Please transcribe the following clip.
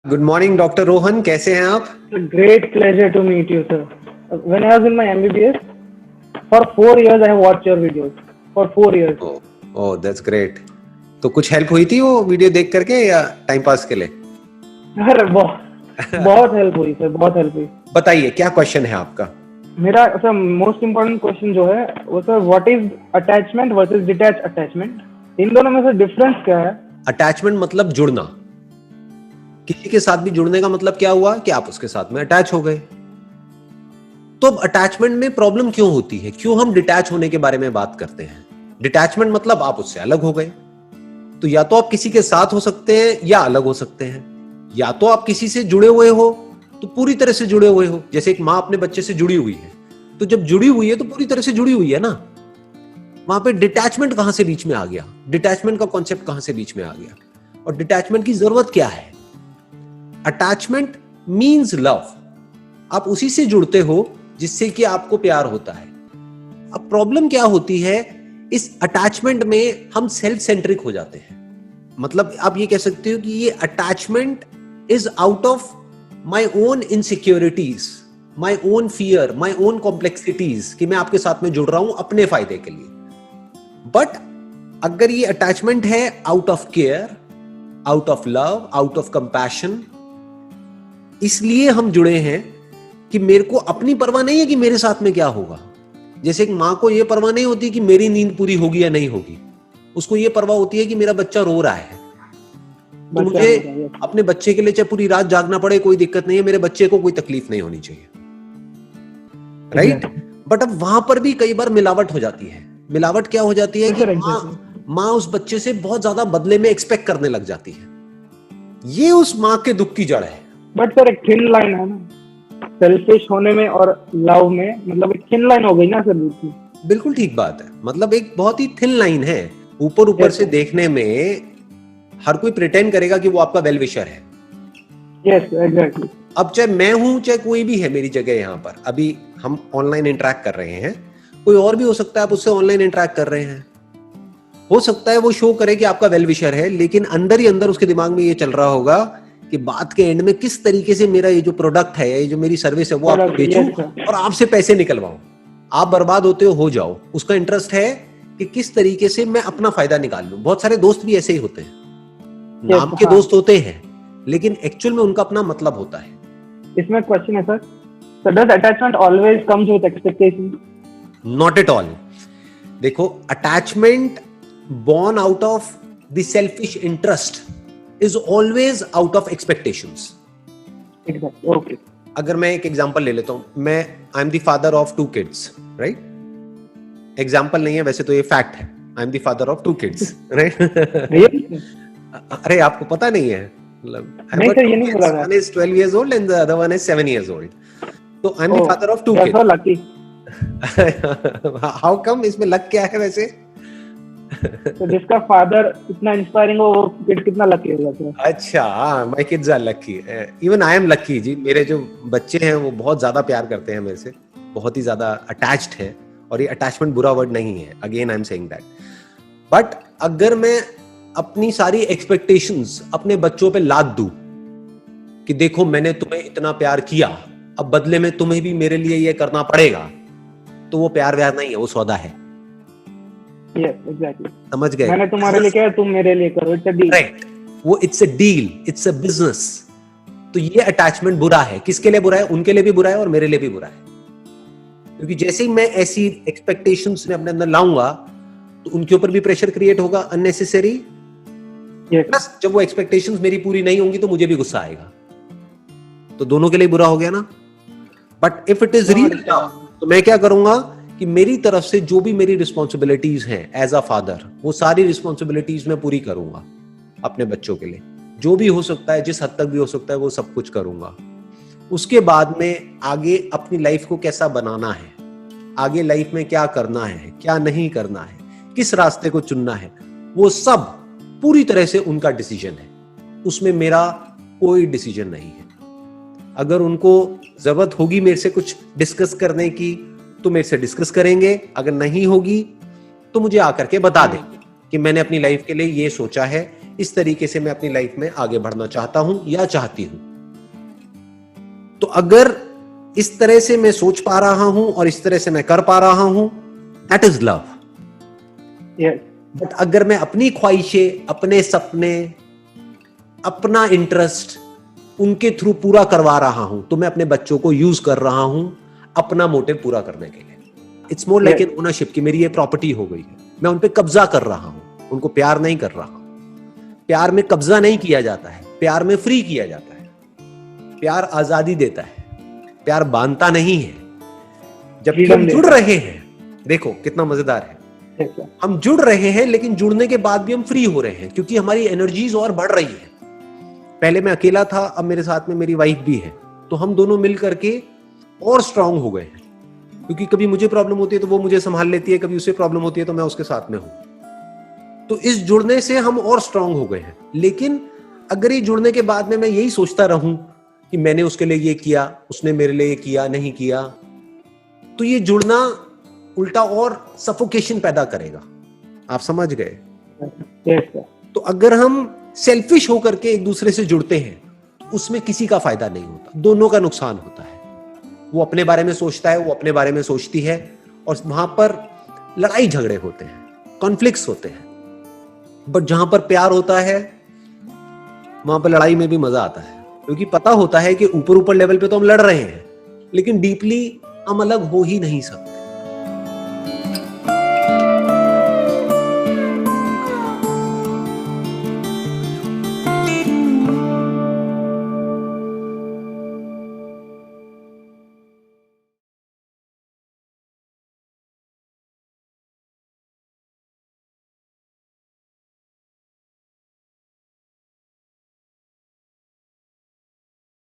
Good morning doctor Rohan, कैसे हैं आप? Great pleasure to meet you, sir. When I was in my MBBS, for 4 years I have watched your videos. For 4 years. Oh that's great. तो कुछ help हुई थी वो video देख करके या टाइम पास के लिए? अरे बहुत हेल्प हुई सर, बहुत हेल्प हुई। बताइए क्या क्वेश्चन है आपका? मेरा सर मोस्ट इम्पोर्टेंट क्वेश्चन जो है वो sir, what is attachment versus detach attachment? इन दोनों में सर डिफरेंस क्या है? अटैचमेंट मतलब जुड़ना। किसी के साथ भी जुड़ने का मतलब क्या हुआ कि आप उसके साथ में अटैच हो गए। तो अब अटैचमेंट में प्रॉब्लम क्यों होती है, क्यों हम डिटैच होने के बारे में बात करते हैं? डिटैचमेंट मतलब आप उससे अलग हो गए। तो या तो आप किसी के साथ हो सकते हैं या अलग हो सकते हैं, या तो आप किसी से जुड़े हुए हो तो पूरी तरह से जुड़े हुए हो। जैसे एक माँ अपने बच्चे से जुड़ी हुई है, तो जब जुड़ी हुई है तो पूरी तरह से जुड़ी हुई है ना। वहां पे डिटैचमेंट कहां से बीच में आ गया? डिटैचमेंट का कॉन्सेप्ट कहां से बीच में आ गया? और डिटैचमेंट की जरूरत क्या है? Attachment means love. आप उसी से जुड़ते हो जिससे कि आपको प्यार होता है। अब प्रॉब्लम क्या होती है, इस अटैचमेंट में हम सेल्फ सेंट्रिक हो जाते हैं। मतलब आप ये कह सकते हो कि ये attachment is out of my own insecurities, my own fear, my own complexities, कि मैं आपके साथ में जुड़ रहा हूं अपने फायदे के लिए। बट अगर ये अटैचमेंट है out of care, out of love, out of compassion, इसलिए हम जुड़े हैं कि मेरे को अपनी परवाह नहीं है कि मेरे साथ में क्या होगा। जैसे एक माँ को यह परवाह नहीं होती कि मेरी नींद पूरी होगी या नहीं होगी, उसको यह परवाह होती है कि मेरा बच्चा रो रहा है, तो मुझे अपने बच्चे के लिए चाहे पूरी रात जागना पड़े कोई दिक्कत नहीं है, मेरे बच्चे को कोई तकलीफ नहीं होनी चाहिए, राइट? बट अब वहां पर भी कई बार मिलावट हो जाती है। मिलावट क्या हो जाती है कि माँ उस बच्चे से बहुत ज्यादा बदले में एक्सपेक्ट करने लग जाती है। ये उस माँ के दुख की जड़ है। बट सर एक थिन लाइन है ना, सेल्फिश होने में और लव में, मतलब एक थिन लाइन हो गई ना सर। बिल्कुल ठीक बात है, मतलब एक बहुत ही थिन लाइन है। ऊपर ऊपर से देखने में हर कोई प्रिटेंड करेगा कि वो आपका वेल विशर है। Yes exactly. अब चाहे मैं हूं चाहे कोई भी है मेरी जगह, यहाँ पर अभी हम ऑनलाइन इंटरेक्ट कर रहे हैं, कोई और भी हो सकता है आप उससे ऑनलाइन इंटरेक्ट कर रहे हैं, हो सकता है वो शो करे कि आपका वेल विशर है, लेकिन अंदर ही अंदर उसके दिमाग में ये चल रहा होगा कि बात के एंड में किस तरीके से मेरा ये जो प्रोडक्ट है, ये जो मेरी सर्विस है, वो आपको बेचूं और आपसे पैसे निकलवाऊं। आप बर्बाद होते हो जाओ। उसका इंटरेस्ट है कि किस तरीके से मैं अपना फायदा निकाल लूं। बहुत सारे दोस्त भी ऐसे ही होते हैं, नाम के दोस्त होते हैं, लेकिन एक्चुअल में उनका अपना मतलब होता है। इसमें क्वेश्चन है sir, so does attachment always comes with expectation? Not at all. देखो, attachment born out of the selfish interest is always out of expectations. Exactly. Okay. अगर मैं एक एग्जांपल ले लेता हूं, मैं I am the father of 2 kids, right? Example नहीं है वैसे तो, ये फैक्ट है। I am the father of 2 kids, right? अरे आपको पता नहीं है? नहीं सर, ये नहीं बोला था। One is 12 years old and the other one is 7 years old. तो I am the father of 2 kids. That's so lucky. How come? इसमें लक क्या है वैसे? तो जिसका फादर इतना इंस्पायरिंग हो, वो किड कितना लकी होगा सर? अच्छा, my kids are lucky. Even I am lucky जी। मेरे जो बच्चे हैं वो बहुत ज्यादा प्यार करते हैं मेरे से, बहुत ही ज्यादा अटैच्ड है। और ये अटैचमेंट बुरा वर्ड नहीं है, again I am saying that. But अगर मैं अपनी सारी एक्सपेक्टेशंस अपने बच्चों पे लाद दूं कि देखो मैंने तुम्हें इतना प्यार किया, अब बदले में तुम्हें भी मेरे लिए ये करना पड़ेगा, तो वो प्यार व्यार नहीं है, वो सौदा है। Yes, exactly. समझ गए? मैंने तुम्हारे लिए किया, तुम मेरे लिए करो। It's a deal. राइट, वो it's a deal, it's a business. तो ये अटैचमेंट बुरा है। किसके लिए बुरा है? उनके लिए भी बुरा है और मेरे लिए भी बुरा है। क्योंकि जैसे ही मैं ऐसी एक्सपेक्टेशंस में अपने अंदर लाऊंगा तो उनके ऊपर भी प्रेशर क्रिएट होगा अननेसेसरी। प्लस जब वो एक्सपेक्टेशंस मेरी पूरी नहीं होंगी तो मुझे भी गुस्सा आएगा, तो दोनों के लिए बुरा हो गया ना। But if it is real तो मैं क्या करूंगा कि मेरी तरफ से जो भी मेरी रिस्पॉन्सिबिलिटीज हैं एज अ फादर, वो सारी रिस्पॉन्सिबिलिटीज मैं पूरी करूंगा अपने बच्चों के लिए। जो भी हो सकता है, जिस हद तक भी हो सकता है, वो सब कुछ करूंगा। उसके बाद में आगे अपनी लाइफ को कैसा बनाना है, आगे लाइफ में क्या करना है, क्या नहीं करना है, किस रास्ते को चुनना है, वो सब पूरी तरह से उनका डिसीजन है। उसमें मेरा कोई डिसीजन नहीं है। अगर उनको जरूरत होगी मेरे से कुछ डिस्कस करने की तो मेरे से डिस्कस करेंगे, अगर नहीं होगी तो मुझे आकर के बता देंगे कि मैंने अपनी लाइफ के लिए ये सोचा है, इस तरीके से मैं अपनी लाइफ में आगे बढ़ना चाहता हूं या चाहती हूं। तो अगर इस तरह से मैं सोच पा रहा हूं और इस तरह से मैं कर पा रहा हूं, that is love. Yes. But अगर मैं अपनी ख्वाहिशें, अपने सपने, अपना इंटरेस्ट उनके थ्रू पूरा करवा रहा हूं, तो मैं अपने बच्चों को यूज कर रहा हूं अपना मोटिव पूरा करने के लिए। It's more like an ownership कि मेरी ये प्रॉपर्टी हो गई है, मैं उन पे कब्जा कर रहा हूं, उनको प्यार नहीं कर रहा हूं। प्यार में कब्जा नहीं किया जाता है, प्यार में फ्री किया जाता है। प्यार आजादी देता है, प्यार बांधता नहीं है। जब हम जुड़ रहे हैं, देखो कितना मजेदार है, Yes, sir. हम जुड़ रहे हैं लेकिन जुड़ने के बाद भी हम फ्री हो रहे हैं क्योंकि हमारी एनर्जीज और बढ़ रही है। पहले मैं अकेला था, अब मेरे साथ में मेरी वाइफ भी है, तो हम दोनों मिल करके और स्ट्रांग हो गए हैं। क्योंकि कभी मुझे प्रॉब्लम होती है तो वो मुझे संभाल लेती है, कभी उसे प्रॉब्लम होती है तो मैं उसके साथ में हूं। तो इस जुड़ने से हम और स्ट्रांग हो गए हैं। लेकिन अगर ये जुड़ने के बाद में मैं यही सोचता रहूं कि मैंने उसके लिए ये किया, उसने मेरे लिए ये किया, नहीं किया, तो ये जुड़ना उल्टा और सफोकेशन पैदा करेगा। आप समझ गए? Yes, sir. तो अगर हम सेल्फिश होकर के एक दूसरे से जुड़ते हैं तो उसमें किसी का फायदा नहीं होता, दोनों का नुकसान होता है। वो अपने बारे में सोचता है, वो अपने बारे में सोचती है, और वहां पर लड़ाई झगड़े होते हैं, कॉन्फ्लिक्ट्स होते हैं। बट जहां पर प्यार होता है वहां पर लड़ाई में भी मजा आता है, क्योंकि पता होता है कि ऊपर ऊपर लेवल पे तो हम लड़ रहे हैं लेकिन डीपली हम अलग हो ही नहीं सकते।